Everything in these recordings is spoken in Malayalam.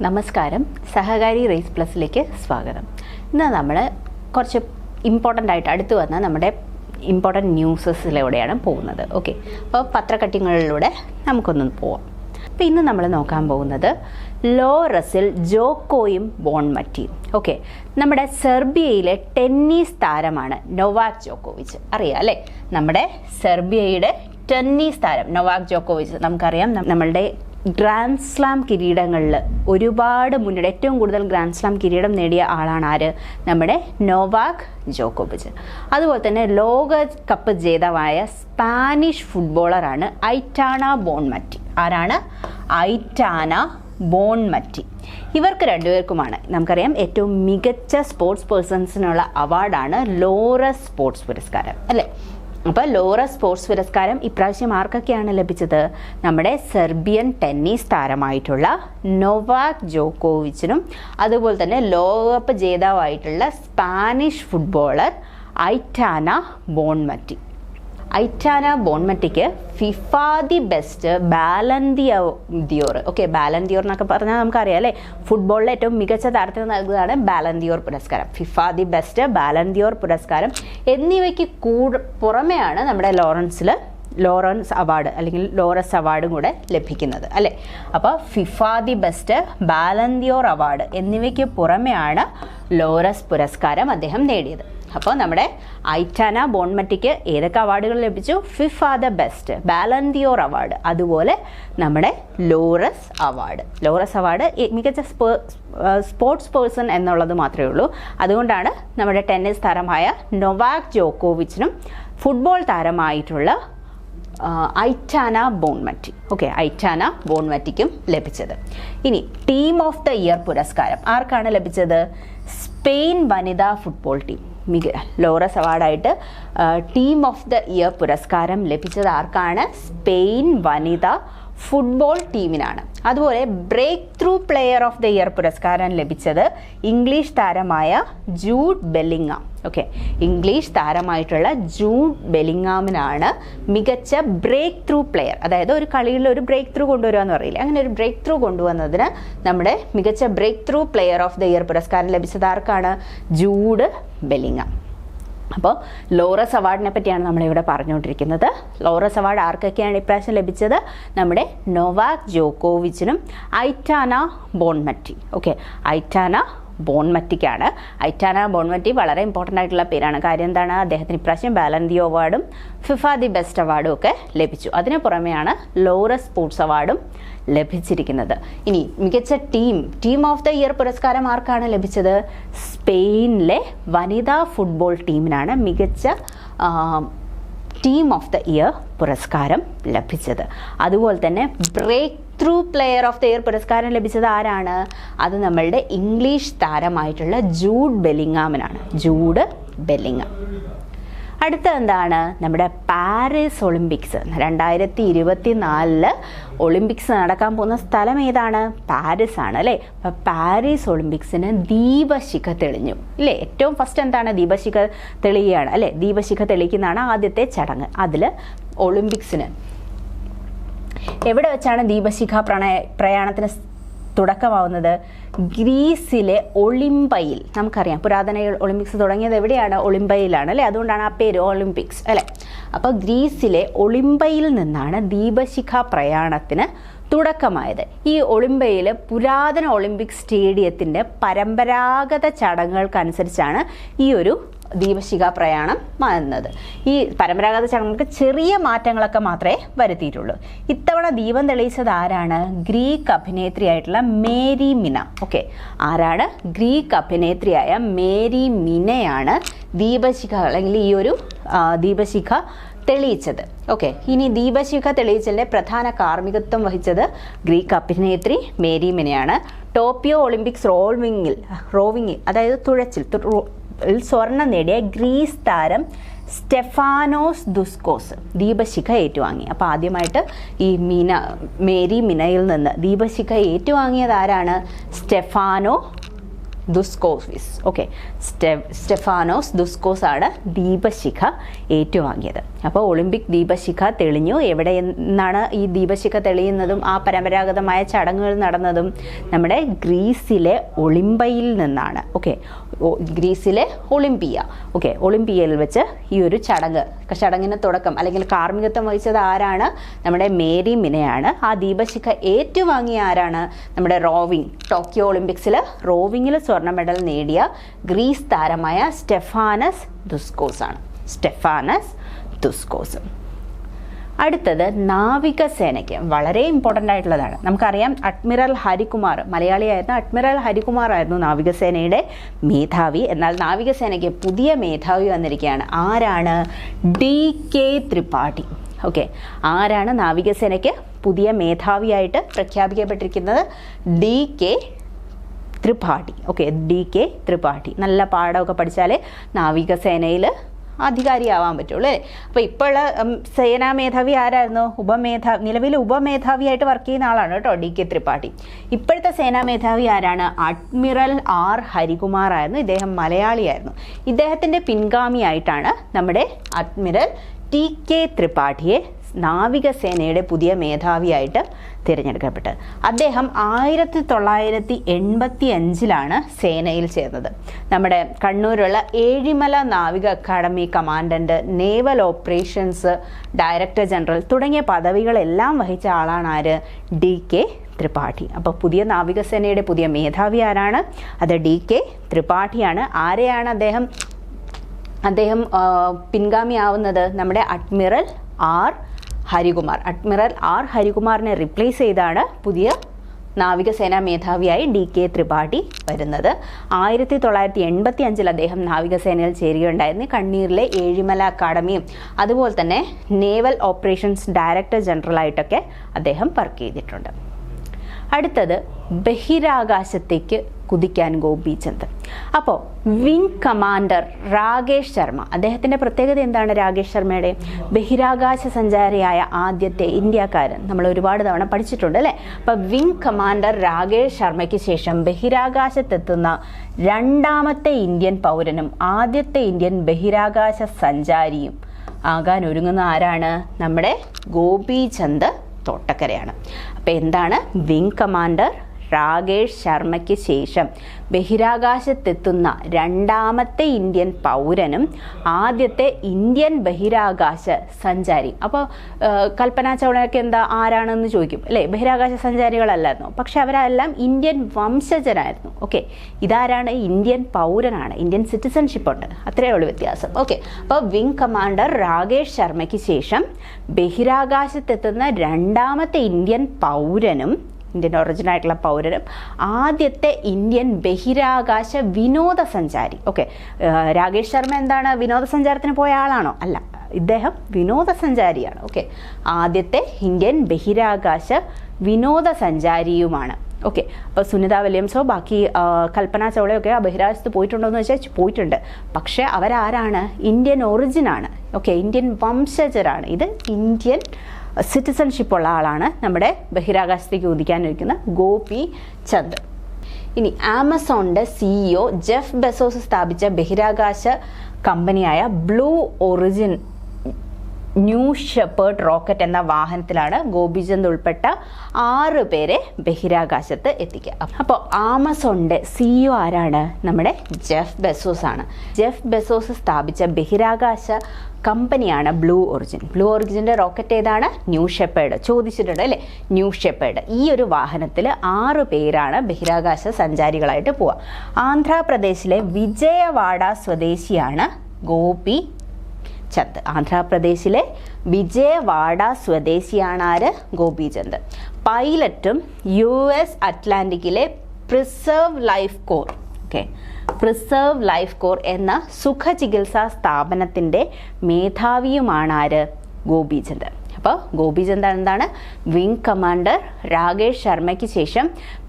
നമസ്കാരം, സഹകാരി റേസ് പ്ലസിലേക്ക് സ്വാഗതം. ഇന്ന് നമ്മൾ കുറച്ച് ഇമ്പോർട്ടൻ്റ് ആയിട്ട് അടുത്ത് വന്ന നമ്മുടെ ഇമ്പോർട്ടൻറ്റ് ന്യൂസസിലൂടെയാണ് പോകുന്നത്. ഓക്കെ, അപ്പോൾ പത്രക്കട്ടിങ്ങളിലൂടെ നമുക്കൊന്ന് പോവാം. അപ്പോൾ ഇന്ന് നമ്മൾ നോക്കാൻ പോകുന്നത് ലോറസിൽ ജോക്കോയും ബോൺമറ്റിയും. ഓക്കെ, നമ്മുടെ സെർബിയയിലെ ടെന്നീസ് താരമാണ് നൊവാക് ജോക്കോവിച്ച്. അറിയാം അല്ലേ, നമ്മുടെ സെർബിയയുടെ ടെന്നീസ് താരം നൊവാക് ജോക്കോവിച്ച്. നമുക്കറിയാം, നമ്മളുടെ ഗ്രാൻഡ് സ്ലാം കിരീടങ്ങളിൽ ഒരുപാട് മുന്നേറ്റം, ഏറ്റവും കൂടുതൽ ഗ്രാൻഡ് സ്ലാം കിരീടം നേടിയ ആളാണ് ആര്? നമ്മുടെ നൊവാക് ജോക്കോവിച്ച്. അതുപോലെ തന്നെ ലോക കപ്പ് ജേതാവായ സ്പാനിഷ് ഫുട്ബോളറാണ് ഐറ്റാന ബോൺമറ്റി. ആരാണ്? ഐറ്റാന ബോൺമറ്റി. ഇവർക്ക് രണ്ടുപേർക്കുമാണ് നമുക്കറിയാം ഏറ്റവും മികച്ച സ്പോർട്സ് പേഴ്സൺസിനുള്ള അവാർഡാണ് ലോറസ് സ്പോർട്സ് പുരസ്കാരം അല്ലേ. അപ്പോൾ ലോറസ് സ്പോർട്സ് പുരസ്കാരം ഇപ്രാവശ്യം ആർക്കൊക്കെയാണ് ലഭിച്ചത്? നമ്മുടെ സെർബിയൻ ടെന്നീസ് താരമായിട്ടുള്ള നൊവാക് ജോക്കോവിച്ചിനും അതുപോലെ തന്നെ ലോകകപ്പ് ജേതാവായിട്ടുള്ള Spanish footballer Aitana Bonmati. Aitana ബോൺമറ്റിക്ക് FIFA the best Ballon d'Or. Okay, Ballon d'Or എന്നൊക്കെ പറഞ്ഞാൽ നമുക്കറിയാം അല്ലേ, ഫുട്ബോളിലെ ഏറ്റവും മികച്ച താരത്തിന് നൽകുന്നതാണ് ബാലൻദിയോർ പുരസ്കാരം. ഫിഫ ദി ബെസ്റ്റ്, ബാലൻദിയോർ പുരസ്കാരം എന്നിവയ്ക്ക് പുറമെയാണ് നമ്മുടെ ലോറൻസ് അവാർഡ് അല്ലെങ്കിൽ ലോറസ് അവാർഡും കൂടെ ലഭിക്കുന്നത് അല്ലേ. അപ്പോൾ FIFA the best, Ballon d'Or award എന്നിവയ്ക്ക് പുറമെയാണ് ലോറസ് പുരസ്കാരം അദ്ദേഹം നേടിയത്. അപ്പോൾ നമ്മുടെ ഐറ്റാന ബോൺമറ്റിക്ക് ഏതൊക്കെ അവാർഡുകൾ ലഭിച്ചു? FIFA the best, Ballon d'Or award, അതുപോലെ നമ്മുടെ ലോറസ് അവാർഡ് മികച്ച സ്പോർട്സ് പേഴ്സൺ എന്നുള്ളത് മാത്രമേ ഉള്ളൂ. അതുകൊണ്ടാണ് നമ്മുടെ ടെന്നീസ് താരമായ നൊവാക് ജോക്കോവിച്ചിനും ഫുട്ബോൾ താരമായിട്ടുള്ള ഐറ്റാന ബോൺമറ്റി, ഓക്കെ, ഐറ്റാന ബോൺമറ്റിക്കും ലഭിച്ചത്. ഇനി ടീം ഓഫ് ദ ഇയർ പുരസ്കാരം ആർക്കാണ് ലഭിച്ചത്? സ്പെയിൻ വനിതാ ഫുട്ബോൾ ടീം. ലോറസ് അവാർഡായിട്ട് ടീം ഓഫ് ദ ഇയർ പുരസ്കാരം ലഭിച്ചത് ആർക്കാണ്? സ്പെയിൻ വനിതാ ഫുട്ബോൾ ടീമിനാണ്. അതുപോലെ breakthrough player of the year പുരസ്കാരം ലഭിച്ചത് ഇംഗ്ലീഷ് താരമായ ജൂഡ് ബെല്ലിങ്ങാം. ഓക്കെ, ഇംഗ്ലീഷ് താരമായിട്ടുള്ള ജൂഡ് ബെല്ലിങ്ങാമിനാണ് മികച്ച ബ്രേക്ക് ത്രൂ പ്ലെയർ, അതായത് ഒരു കളിയിൽ ഒരു ബ്രേക്ക് ത്രൂ കൊണ്ടുവരിക എന്ന് പറയില്ലേ, അങ്ങനെ ഒരു ബ്രേക്ക് ത്രൂ കൊണ്ടുവന്നതിന് നമ്മുടെ മികച്ച breakthrough player of the year പുരസ്കാരം ലഭിച്ചത് ആർക്കാണ്? Jude Bellingham. അപ്പോൾ ലോറസ് അവാർഡിനെ പറ്റിയാണ് നമ്മളിവിടെ പറഞ്ഞുകൊണ്ടിരിക്കുന്നത്. ലോറസ് അവാർഡ് ആർക്കൊക്കെയാണ് ഇപ്രാവശ്യം ലഭിച്ചത്? നമ്മുടെ നൊവാക് ജോക്കോവിച്ചിനും ഐറ്റാന ബോൺമറ്റി. ഓക്കെ, ഐറ്റാന ബോൺമറ്റിക്കാണ്. ഐറ്റാന ബോൺമറ്റി വളരെ ഇമ്പോർട്ടൻ്റ് ആയിട്ടുള്ള പേരാണ്. കാര്യം എന്താണ്? അദ്ദേഹത്തിന് ഇപ്രാവശ്യം ബാലൻദിയോ അവാർഡും ഫിഫ ദി ബെസ്റ്റ് അവാർഡും ഒക്കെ ലഭിച്ചു. അതിന് പുറമെയാണ് ലോറസ് സ്പോർട്സ് അവാർഡും ലഭിച്ചിരിക്കുന്നത്. ഇനി മികച്ച ടീം ഓഫ് ദ ഇയർ പുരസ്കാരം ആർക്കാണ് ലഭിച്ചത്? സ്പെയിനിലെ വനിതാ ഫുട്ബോൾ ടീമിനാണ് മികച്ച ടീം ഓഫ് ദ ഇയർ പുരസ്കാരം ലഭിച്ചത്. അതുപോലെ തന്നെ breakthrough player of the year പുരസ്കാരം ലഭിച്ചത് ആരാണ്? അത് നമ്മളുടെ ഇംഗ്ലീഷ് താരമായിട്ടുള്ള ജൂഡ് ബെല്ലിങ്ങാമിനാണ്. Jude Bellingham. അടുത്ത എന്താണ്? നമ്മുടെ പാരീസ് ഒളിമ്പിക്സ്. 2024 ഒളിമ്പിക്സ് നടക്കാൻ പോകുന്ന സ്ഥലം ഏതാണ്? പാരീസ് ആണ് അല്ലേ. അപ്പോൾ പാരീസ് ഒളിമ്പിക്സിന് ദീപശിഖ തെളിഞ്ഞു ഇല്ലേ. ഏറ്റവും ഫസ്റ്റ് എന്താണ്? ദീപശിഖ തെളിയുകയാണ് അല്ലേ. ദീപശിഖ തെളിയിക്കുന്നതാണ് ആദ്യത്തെ ചടങ്ങ്. അതിൽ ഒളിമ്പിക്സിന് എവിടെ വെച്ചാണ് ദീപശിഖ പ്രയാണത്തിന് തുടക്കമാവുന്നത്? ഗ്രീസിലെ ഒളിമ്പയിൽ. നമുക്കറിയാം പുരാതന ഒളിമ്പിക്സ് തുടങ്ങിയത് എവിടെയാണ്? ഒളിമ്പയിലാണ് അല്ലേ. അതുകൊണ്ടാണ് ആ പേര് ഒളിമ്പിക്സ് അല്ലേ. അപ്പോൾ ഗ്രീസിലെ ഒളിമ്പയിൽ നിന്നാണ് ദീപശിഖ പ്രയാണത്തിന് തുടക്കമായത്. ഈ ഒളിമ്പയിൽ പുരാതന ഒളിമ്പിക് സ്റ്റേഡിയത്തിൻ്റെ പരമ്പരാഗത ചടങ്ങുകൾക്കനുസരിച്ചാണ് ഈ ഒരു ദീപശിഖ പ്രയാണം വന്നത്. ഈ പരമ്പരാഗത ചടങ്ങുകൾക്ക് ചെറിയ മാറ്റങ്ങളൊക്കെ മാത്രമേ വരുത്തിയിട്ടുള്ളൂ. ഇത്തവണ ദീപം തെളിയിച്ചത് ആരാണ്? ഗ്രീക്ക് അഭിനേത്രിയായിട്ടുള്ള മേരി മിന. ഓക്കെ, ആരാണ്? ഗ്രീക്ക് അഭിനേത്രിയായ മേരി മിനയാണ് ദീപശിഖ അല്ലെങ്കിൽ ഈ ഒരു ദീപശിഖ തെളിയിച്ചത്. ഓക്കെ, ഇനി ദീപശിഖ തെളിയിച്ചതിൻ്റെ പ്രധാന കാർമ്മികത്വം വഹിച്ചത് ഗ്രീക്ക് അഭിനേത്രി മേരി മിനയാണ്. ടോക്കിയോ ഒളിമ്പിക്സ് റോവിങ്ങിൽ അതായത് തുഴച്ചിൽ സ്വർണം നേടിയ ഗ്രീസ് താരം സ്റ്റെഫാനോസ് ദുസ്കോസ് ദീപശിഖ ഏറ്റുവാങ്ങി. അപ്പോൾ ആദ്യമായിട്ട് ഈ മേരി മിനയിൽ നിന്ന് ദീപശിഖ ഏറ്റുവാങ്ങിയത് ആരാണ്? സ്റ്റെഫാനോ ദുസ്കോവിസ്. ഓക്കെ, സ്റ്റെഫാനോസ് ദുസ്കോസ് ആണ് ദീപശിഖ ഏറ്റുവാങ്ങിയത്. അപ്പോൾ ഒളിമ്പിക് ദീപശിഖ തെളിഞ്ഞു. എവിടെ നിന്നാണ് ഈ ദീപശിഖ തെളിയുന്നതും ആ പരമ്പരാഗതമായ ചടങ്ങുകൾ നടന്നതും? നമ്മുടെ ഗ്രീസിലെ ഒളിമ്പയിൽ നിന്നാണ്. ഓക്കെ, ഗ്രീസിലെ ഒളിമ്പിയ. ഓക്കെ, ഒളിമ്പിയയിൽ വെച്ച് ഈ ഒരു ചടങ്ങിന് തുടക്കം അല്ലെങ്കിൽ കാർമ്മികത്വം വഹിച്ചത് ആരാണ്? നമ്മുടെ മേരി മിനയാണ്. ആ ദീപശിഖ ഏറ്റുവാങ്ങിയ ആരാണ്? നമ്മുടെ ടോക്കിയോ ഒളിമ്പിക്സിൽ റോവിങ്ങിൽ സ്വർണ്ണ മെഡൽ നേടിയ ഗ്രീസ് താരമായ സ്റ്റെഫാനസ് ദുസ്കോസ് ആണ്. സ്റ്റെഫാനസ് ദുസ്കോസ്. അടുത്തത് നാവികസേനയ്ക്ക് വളരെ ഇമ്പോർട്ടൻ്റ് ആയിട്ടുള്ളതാണ്. നമുക്കറിയാം, അഡ്മിറൽ ഹരികുമാർ, മലയാളിയായിരുന്ന അഡ്മിറൽ ഹരികുമാർ ആയിരുന്നു നാവികസേനയുടെ മേധാവി. എന്നാൽ നാവികസേനയ്ക്ക് പുതിയ മേധാവി വന്നിരിക്കുകയാണ്. ആരാണ്? DK ത്രിപാഠി. ഓക്കെ, ആരാണ് നാവികസേനയ്ക്ക് പുതിയ മേധാവിയായിട്ട് പ്രഖ്യാപിക്കപ്പെട്ടിരിക്കുന്നത്? DK Tripathi. Okay, DK Tripathi. നല്ല പാഠമൊക്കെ പഠിച്ചാലേ നാവികസേനയിൽ അധികാരിയാവാൻ പറ്റുള്ളൂ അല്ലേ? അപ്പോൾ ഇപ്പോഴുള്ള സേനാ മേധാവി ആരായിരുന്നു? നിലവിൽ ഉപമേധാവിയായിട്ട് വർക്ക് ചെയ്യുന്ന ആളാണ് കേട്ടോ DK ത്രിപാഠി. ഇപ്പോഴത്തെ സേനാ മേധാവി ആരാണ്? അഡ്മിറൽ R ഹരികുമാർ ആയിരുന്നു. ഇദ്ദേഹം മലയാളിയായിരുന്നു. ഇദ്ദേഹത്തിൻ്റെ പിൻഗാമിയായിട്ടാണ് നമ്മുടെ അഡ്മിറൽ TK ത്രിപാഠിയെ നാവികസേനയുടെ പുതിയ മേധാവിയായിട്ട് തിരഞ്ഞെടുക്കപ്പെട്ടത്. അദ്ദേഹം 1985 സേനയിൽ ചേർന്നത്. നമ്മുടെ കണ്ണൂരുള്ള ഏഴിമല നാവിക academy commandant, naval operations director general തുടങ്ങിയ പദവികളെല്ലാം വഹിച്ച ആളാണ് ആര്? DK ത്രിപാഠി. അപ്പോൾ പുതിയ നാവികസേനയുടെ പുതിയ മേധാവി ആരാണ്? അത് DK ത്രിപാഠിയാണ്. ആരെയാണ് അദ്ദേഹം പിൻഗാമിയാവുന്നത്? നമ്മുടെ admiral R Harikumar. Admiral R ഹരികുമാറിനെ റിപ്ലേസ് ചെയ്താണ് പുതിയ നാവികസേനാ മേധാവിയായി DK ത്രിപാഠി വരുന്നത്. 1985 അദ്ദേഹം നാവികസേനയിൽ ചേരുകയുണ്ടായിരുന്നു. കണ്ണൂരിലെ ഏഴിമല അക്കാദമിയും അതുപോലെ തന്നെ നേവൽ ഓപ്പറേഷൻസ് ഡയറക്ടർ ജനറലായിട്ടൊക്കെ അദ്ദേഹം വർക്ക് ചെയ്തിട്ടുണ്ട്. അടുത്തത് ബഹിരാകാശത്തേക്ക് കുതിക്കാൻ ഗോപീചന്ദ്. അപ്പോൾ വിംഗ് കമാൻഡർ രാകേഷ് ശർമ്മ, അദ്ദേഹത്തിൻ്റെ പ്രത്യേകത എന്താണ്? രാകേഷ് ശർമ്മയുടെ ബഹിരാകാശ സഞ്ചാരിയായ ആദ്യത്തെ ഇന്ത്യക്കാരൻ നമ്മൾ ഒരുപാട് തവണ പഠിച്ചിട്ടുണ്ട് അല്ലേ? അപ്പോൾ വിംഗ് കമാൻഡർ രാകേഷ് ശർമ്മയ്ക്ക് ശേഷം ബഹിരാകാശത്തെത്തുന്ന രണ്ടാമത്തെ ഇന്ത്യൻ പൗരനും ആദ്യത്തെ ഇന്ത്യൻ ബഹിരാകാശ സഞ്ചാരിയും ആകാൻ ഒരുങ്ങുന്ന ആരാണ്? നമ്മുടെ ഗോപീചന്ദ് തോട്ടക്കരയാണ്. അപ്പോൾ എന്താണ്? വിംഗ് കമാൻഡർ രാകേഷ് ശർമ്മയ്ക്ക് ശേഷം ബഹിരാകാശത്തെത്തുന്ന രണ്ടാമത്തെ ഇന്ത്യൻ പൗരനും ആദ്യത്തെ ഇന്ത്യൻ ബഹിരാകാശ സഞ്ചാരി. അപ്പോൾ കൽപ്പന ചൗളയൊക്കെ ആരാണെന്ന് ചോദിക്കും അല്ലേ? ബഹിരാകാശ സഞ്ചാരികളല്ലായിരുന്നു, പക്ഷെ അവരെല്ലാം ഇന്ത്യൻ വംശജരായിരുന്നു. ഓക്കെ, ഇതാരാണ്? ഇന്ത്യൻ പൗരനാണ്, ഇന്ത്യൻ സിറ്റിസൺഷിപ്പ് ഉണ്ട്, അത്രയേ ഉള്ളൂ വ്യത്യാസം. ഓക്കെ, അപ്പോൾ വിംഗ് കമാൻഡർ രാകേഷ് ശർമ്മയ്ക്ക് ശേഷം ബഹിരാകാശത്തെത്തുന്ന രണ്ടാമത്തെ ഇന്ത്യൻ പൗരനും, ഇന്ത്യൻ ഒറിജിൻ ആയിട്ടുള്ള പൗരനും ആദ്യത്തെ ഇന്ത്യൻ ബഹിരാകാശ വിനോദസഞ്ചാരി. ഓക്കെ, രാകേഷ് ശർമ്മ എന്താണ്? വിനോദസഞ്ചാരത്തിന് പോയ ആളാണോ? അല്ല, ഇദ്ദേഹം വിനോദസഞ്ചാരിയാണ്. ഓക്കെ, ആദ്യത്തെ ഇന്ത്യൻ ബഹിരാകാശ വിനോദസഞ്ചാരിയുമാണ്. ഓക്കെ, അപ്പോൾ സുനിത വില്യംസോ ബാക്കി കൽപ്പന ചൗളയൊക്കെ ആ ബഹിരാകാശത്ത് പോയിട്ടുണ്ടോ എന്ന് വെച്ചാൽ പോയിട്ടുണ്ട്, പക്ഷേ അവരാരാണ്? ഇന്ത്യൻ ഒറിജിനാണ്. ഓക്കെ, ഇന്ത്യൻ വംശജരാണ്. ഇത് ഇന്ത്യൻ സിറ്റിസൺഷിപ്പ് ഉള്ള ആളാണ് നമ്മുടെ ബഹിരാകാശത്തേക്ക് ഉദിക്കാനിരിക്കുന്ന ഗോപീചന്ദ്. ഇനി ആമസോണിൻ്റെ CEO ജെഫ് ബെസോസ് സ്ഥാപിച്ച ബഹിരാകാശ കമ്പനിയായ blue origin new shepherd rocket എന്ന വാഹനത്തിലാണ് ഗോപീചന്ദ് ഉൾപ്പെട്ട 6 പേരെ ബഹിരാകാശത്ത് എത്തിക്കുക. അപ്പോൾ ആമസോണിൻ്റെ CEO ആരാണ്? നമ്മുടെ ജെഫ് ബെസോസ് ആണ്. ജെഫ് ബെസോസ് സ്ഥാപിച്ച ബഹിരാകാശ കമ്പനിയാണ് ബ്ലൂ ഒറിജിൻ. ബ്ലൂ ഒറിജിൻ്റെ റോക്കറ്റ് ഏതാണ്? New shepherd. ചോദിച്ചിട്ടുണ്ട് അല്ലേ? New shepherd. ഈ ഒരു വാഹനത്തിൽ 6 പേരാണ് ബഹിരാകാശ സഞ്ചാരികളായിട്ട് പോവുക. ആന്ധ്രാപ്രദേശിലെ വിജയവാഡ സ്വദേശിയാണ് ഗോപീചന്ദ്. ആന്ധ്രാപ്രദേശിലെ വിജയവാഡ സ്വദേശിയാണ് ആര്? ഗോപീചന്ദ്. പൈലറ്റും US അറ്റ്ലാന്റിക്കിലെ Preserve Life Corp, okay, Preserve Life Corp എന്ന സുഖചികിത്സാ സ്ഥാപനത്തിൻ്റെ മേധാവിയുമാണ് ആര്? ഗോപീചന്ദ്. അപ്പോൾ ഗോപീചന്ദ് എന്താണ്? വിംഗ് കമാൻഡർ രാകേഷ് ശർമ്മയ്ക്ക് ശേഷം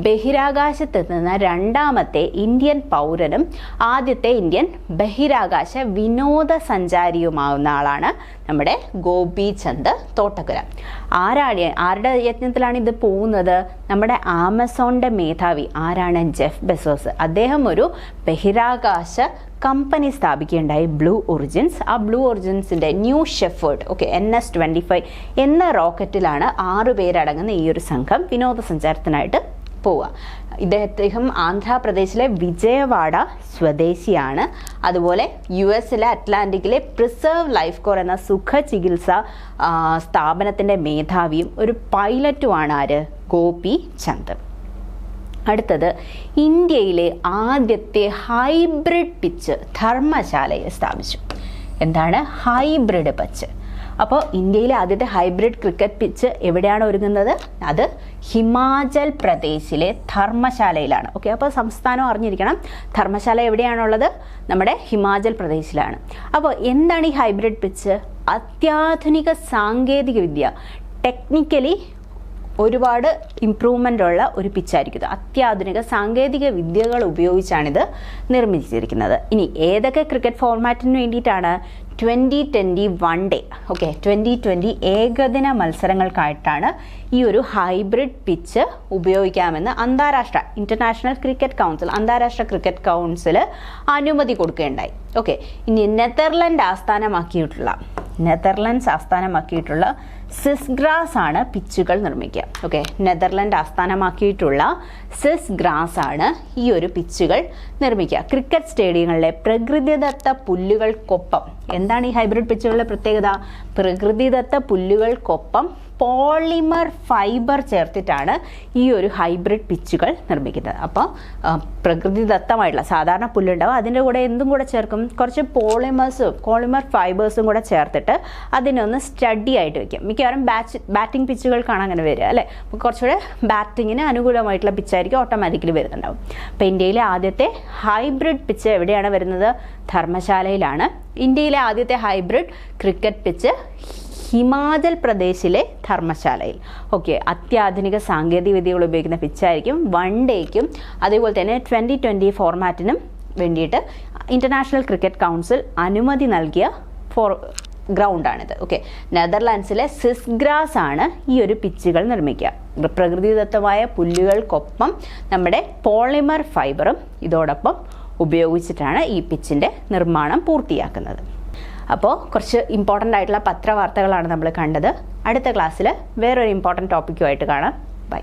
ബഹിരാകാശത്തെത്തുന്ന രണ്ടാമത്തെ ഇന്ത്യൻ പൗരനും ആദ്യത്തെ ഇന്ത്യൻ ബഹിരാകാശ വിനോദസഞ്ചാരിയുമാവുന്ന ആളാണ് നമ്മുടെ ഗോപീചന്ദ് തോട്ടക്കര. ആരുടെ യത്നത്തിലാണ് ഇത് പോകുന്നത്? നമ്മുടെ ആമസോണിൻ്റെ മേധാവി ആരാണ്? Jeff Bezos. അദ്ദേഹം ഒരു ബഹിരാകാശ കമ്പനി സ്ഥാപിക്കുകയുണ്ടായി, ബ്ലൂ ഒറിജിൻസ്. ആ ബ്ലൂ ഒറിജിൻസിൻ്റെ ന്യൂ ഷെഫേർഡ് NS-25 എന്ന റോക്കറ്റിലാണ് 6 പേരടങ്ങുന്ന ഈ ഒരു സംഘം വിനോദസഞ്ചാരത്തിനായിട്ട് പോവുക. ഇദ്ദേഹം ആന്ധ്രാപ്രദേശിലെ വിജയവാഡ സ്വദേശിയാണ്. അതുപോലെ US അറ്റ്ലാന്റിക്കിലെ പ്രിസർവ് ലൈഫ് കോർ എന്ന സുഖചികിത്സ സ്ഥാപനത്തിൻ്റെ മേധാവിയും ഒരു പൈലറ്റുമാണ് ആര്? ഗോപീചന്ദ്. അടുത്തത്, ഇന്ത്യയിലെ ആദ്യത്തെ ഹൈബ്രിഡ് പിച്ച് ധർമ്മശാലയെ സ്ഥാപിച്ചു. എന്താണ് ഹൈബ്രിഡ് പിച്ച്? അപ്പോൾ ഇന്ത്യയിലെ ആദ്യത്തെ ഹൈബ്രിഡ് ക്രിക്കറ്റ് പിച്ച് എവിടെയാണ് ഒരുങ്ങുന്നത്? അത് ഹിമാചൽ പ്രദേശിലെ ധർമ്മശാലയിലാണ്. ഓക്കെ, അപ്പോൾ സംസ്ഥാനം അറിഞ്ഞിരിക്കണം. ധർമ്മശാല എവിടെയാണുള്ളത്? നമ്മുടെ ഹിമാചൽ പ്രദേശിലാണ്. അപ്പോൾ എന്താണ് ഈ ഹൈബ്രിഡ് പിച്ച്? അത്യാധുനിക സാങ്കേതിക വിദ്യ, ടെക്നിക്കലി ഒരുപാട് ഇംപ്രൂവ്മെൻ്റ് ഉള്ള ഒരു പിച്ചായിരിക്കും. അത്യാധുനിക സാങ്കേതിക വിദ്യകൾ ഉപയോഗിച്ചാണിത് നിർമ്മിച്ചിരിക്കുന്നത്. ഇനി ഏതൊക്കെ ക്രിക്കറ്റ് ഫോർമാറ്റിന് വേണ്ടിയിട്ടാണ്? 2020 വൺ ഡേ, ഓക്കെ, 2020 ഏകദിന മത്സരങ്ങൾക്കായിട്ടാണ് ഈ ഒരു ഹൈബ്രിഡ് പിച്ച് ഉപയോഗിക്കാമെന്ന് ഇന്റർനാഷണൽ ക്രിക്കറ്റ് കൗൺസിൽ, അന്താരാഷ്ട്ര ക്രിക്കറ്റ് കൗൺസിൽ അനുമതി കൊടുക്കുകയുണ്ടായി. ഓക്കെ, ഇനി നെതർലൻഡ്സ് ആസ്ഥാനമാക്കിയിട്ടുള്ള സിസ്ഗ്രാസ് ആണ് പിച്ചുകൾ നിർമ്മിക്കുക. ഓക്കെ, നെതർലൻഡ് ആസ്ഥാനമാക്കിയിട്ടുള്ള സിസ്ഗ്രാസ് ആണ് ഈ ഒരു പിച്ചുകൾ നിർമ്മിക്കുക. ക്രിക്കറ്റ് സ്റ്റേഡിയങ്ങളിലെ പ്രകൃതിദത്ത പുല്ലുകൾക്കൊപ്പം, എന്താണ് ഈ ഹൈബ്രിഡ് പിച്ചുകളുടെ പ്രത്യേകത? പ്രകൃതിദത്ത പുല്ലുകൾക്കൊപ്പം പോളിമർ ഫൈബർ ചേർത്തിട്ടാണ് ഈ ഒരു ഹൈബ്രിഡ് പിച്ചുകൾ നിർമ്മിക്കുന്നത്. അപ്പോൾ പ്രകൃതിദത്തമായിട്ടുള്ള സാധാരണ പുല്ലുണ്ടാവും, അതിൻ്റെ കൂടെ എന്തും കൂടെ ചേർക്കും? കുറച്ച് പോളിമർ ഫൈബേഴ്സും കൂടെ ചേർത്തിട്ട് അതിനൊന്ന് സ്റ്റഡി ആയിട്ട് വെക്കും. മിക്കവാറും ബാറ്റിംഗ് പിച്ചുകൾക്കാണ് അങ്ങനെ വരിക, അല്ലേ? അപ്പോൾ കുറച്ചുകൂടെ ബാറ്റിങ്ങിന് അനുകൂലമായിട്ടുള്ള പിച്ചായിരിക്കും ഓട്ടോമാറ്റിക്കലി വരുന്നുണ്ടാവും. അപ്പോൾ ഇന്ത്യയിലെ ആദ്യത്തെ ഹൈബ്രിഡ് പിച്ച് എവിടെയാണ് വരുന്നത്? ധർമ്മശാലയിലാണ്. ഇന്ത്യയിലെ ആദ്യത്തെ ഹൈബ്രിഡ് ക്രിക്കറ്റ് പിച്ച് ഹിമാചൽ പ്രദേശിലെ ധർമ്മശാലയിൽ. ഓക്കെ, അത്യാധുനിക സാങ്കേതിക വിദ്യകൾ ഉപയോഗിക്കുന്ന പിച്ചായിരിക്കും. വൺ ഡേക്കും അതേപോലെ തന്നെ 2020 ഫോർമാറ്റിനും വേണ്ടിയിട്ട് ഇന്റർനാഷണൽ ക്രിക്കറ്റ് കൗൺസിൽ അനുമതി നൽകിയ ഗ്രൗണ്ടാണിത്. ഓക്കെ, നെതർലാൻഡ്സിലെ സിസ്ഗ്രാസ് ആണ് ഈ ഒരു പിച്ചുകൾ നിർമ്മിക്കുക. പ്രകൃതിദത്തമായ പുല്ലുകൾക്കൊപ്പം നമ്മുടെ പോളിമർ ഫൈബറും ഇതോടൊപ്പം ഉപയോഗിച്ചിട്ടാണ് ഈ പിച്ചിൻ്റെ നിർമ്മാണം പൂർത്തിയാക്കുന്നത്. അപ്പോൾ കുറച്ച് ഇമ്പോർട്ടൻ്റ് ആയിട്ടുള്ള പത്രവാർത്തകളാണ് നമ്മൾ കണ്ടത്. അടുത്ത ക്ലാസ്സിൽ വേറൊരു ഇമ്പോർട്ടൻ്റ് ടോപ്പിക്കുമായിട്ട് കാണാം. ബൈ.